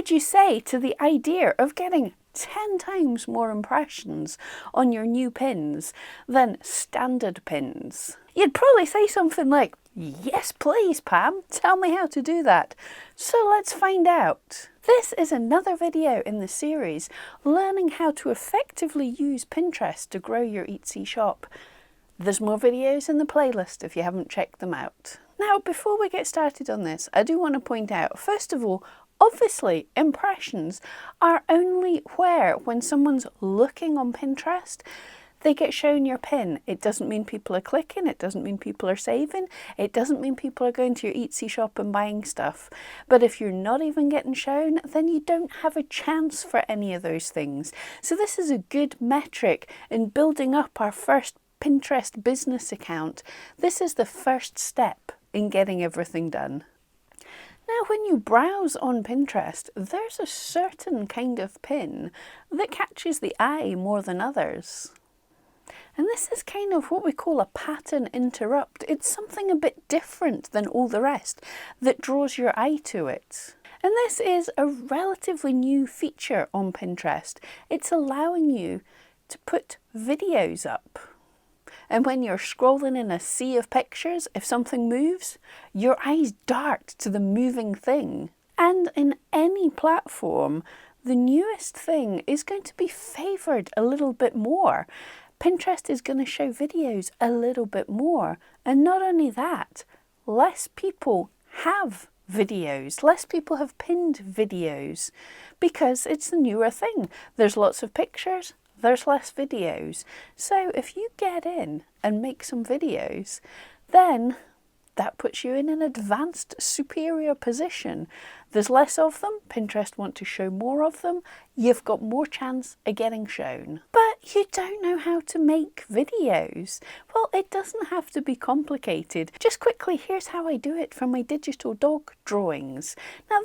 would you say to the idea of getting 10 times more impressions on your new pins than standard pins? You'd probably say something like, yes please Pam, tell me how to do that. So let's find out. This is another video in the series learning how to effectively use Pinterest to grow your Etsy shop. There's more videos in the playlist if you haven't checked them out. Now, before we get started on this, I do want to point out, first of all, obviously impressions are only when someone's looking on Pinterest, they get shown your pin. It doesn't mean people are clicking, it doesn't mean people are saving, it doesn't mean people are going to your Etsy shop and buying stuff. But if you're not even getting shown, then you don't have a chance for any of those things. So this is a good metric in building up our first Pinterest business account. This is the first step in getting everything done. Now, when you browse on Pinterest, there's a certain kind of pin that catches the eye more than others. And this is kind of what we call a pattern interrupt. It's something a bit different than all the rest that draws your eye to it. And this is a relatively new feature on Pinterest. It's allowing you to put videos up. And when you're scrolling in a sea of pictures, if something moves, your eyes dart to the moving thing. And in any platform, the newest thing is going to be favoured a little bit more. Pinterest is going to show videos a little bit more. And not only that, less people have videos. Less people have pinned videos because it's the newer thing. There's lots of pictures. There's less videos. So if you get in and make some videos, then that puts you in an advanced, superior position. There's less of them. Pinterest want to show more of them. You've got more chance of getting shown. But you don't know how to make videos. Well, it doesn't have to be complicated. Just quickly, here's how I do it for my digital dog drawings. Now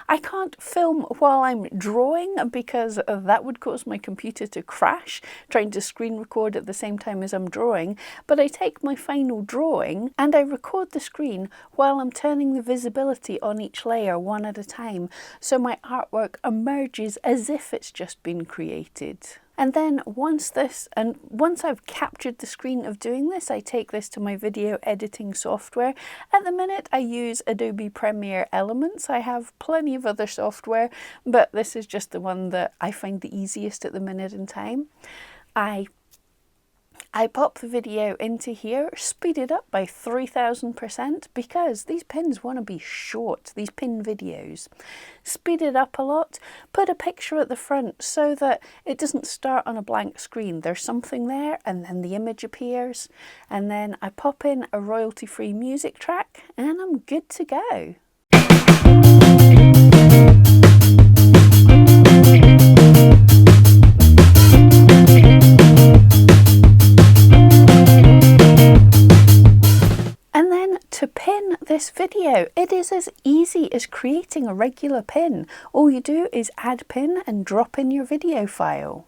I can't film while I'm drawing because that would cause my computer to crash, trying to screen record at the same time as I'm drawing. But I take my final drawing and I record the screen while I'm turning the visibility on each layer one at a time. So my artwork emerges as if it's just been created. And then once I've captured the screen of doing this, I take this to my video editing software. At the minute, I use Adobe Premiere Elements. I have plenty of other software, but this is just the one that I find the easiest at the minute in time. I pop the video into here, speed it up by 3000% because these pins want to be short, these pin videos. Speed it up a lot, put a picture at the front so that it doesn't start on a blank screen. There's something there and then the image appears. And then I pop in a royalty-free music track and I'm good to go. To pin this video, it is as easy as creating a regular pin. All you do is add pin and drop in your video file.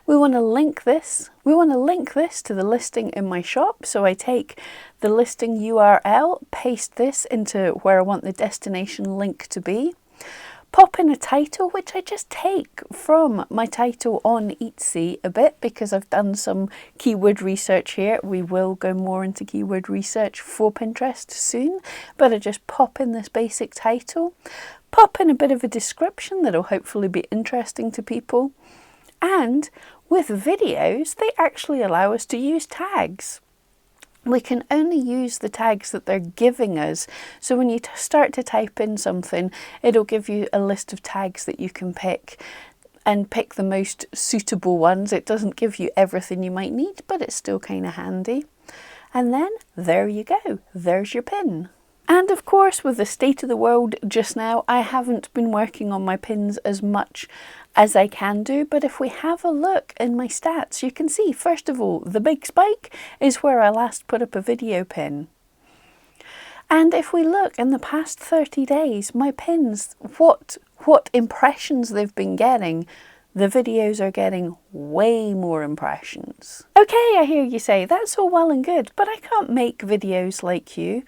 We want to link this to the listing in my shop. So I take the listing URL, paste this into where I want the destination link to be. Pop in a title, which I just take from my title on Etsy a bit because I've done some keyword research here. We will go more into keyword research for Pinterest soon, but I just pop in this basic title, pop in a bit of a description that'll hopefully be interesting to people. And with videos, they actually allow us to use tags. We can only use the tags that they're giving us. So when you start to type in something, it'll give you a list of tags that you can pick and pick the most suitable ones. It doesn't give you everything you might need, but it's still kind of handy. And then there you go. There's your pin. And of course, with the state of the world just now, I haven't been working on my pins as much as I can do, but if we have a look in my stats, you can see, first of all, the big spike is where I last put up a video pin. And if we look in the past 30 days, my pins, what impressions they've been getting, the videos are getting way more impressions. Okay, I hear you say, that's all well and good, but I can't make videos like you.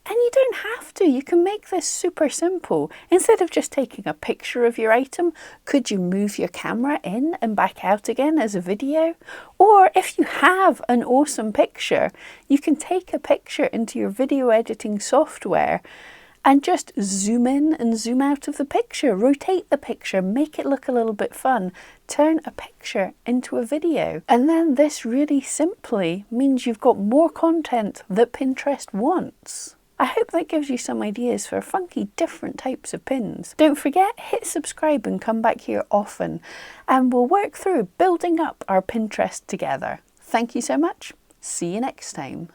And you don't have to. You can make this super simple. Instead of just taking a picture of your item, could you move your camera in and back out again as a video? Or if you have an awesome picture, you can take a picture into your video editing software and just zoom in and zoom out of the picture, rotate the picture, make it look a little bit fun, turn a picture into a video. And then this really simply means you've got more content that Pinterest wants. I hope that gives you some ideas for funky different types of pins. Don't forget, hit subscribe and come back here often, and we'll work through building up our Pinterest together. Thank you so much. See you next time.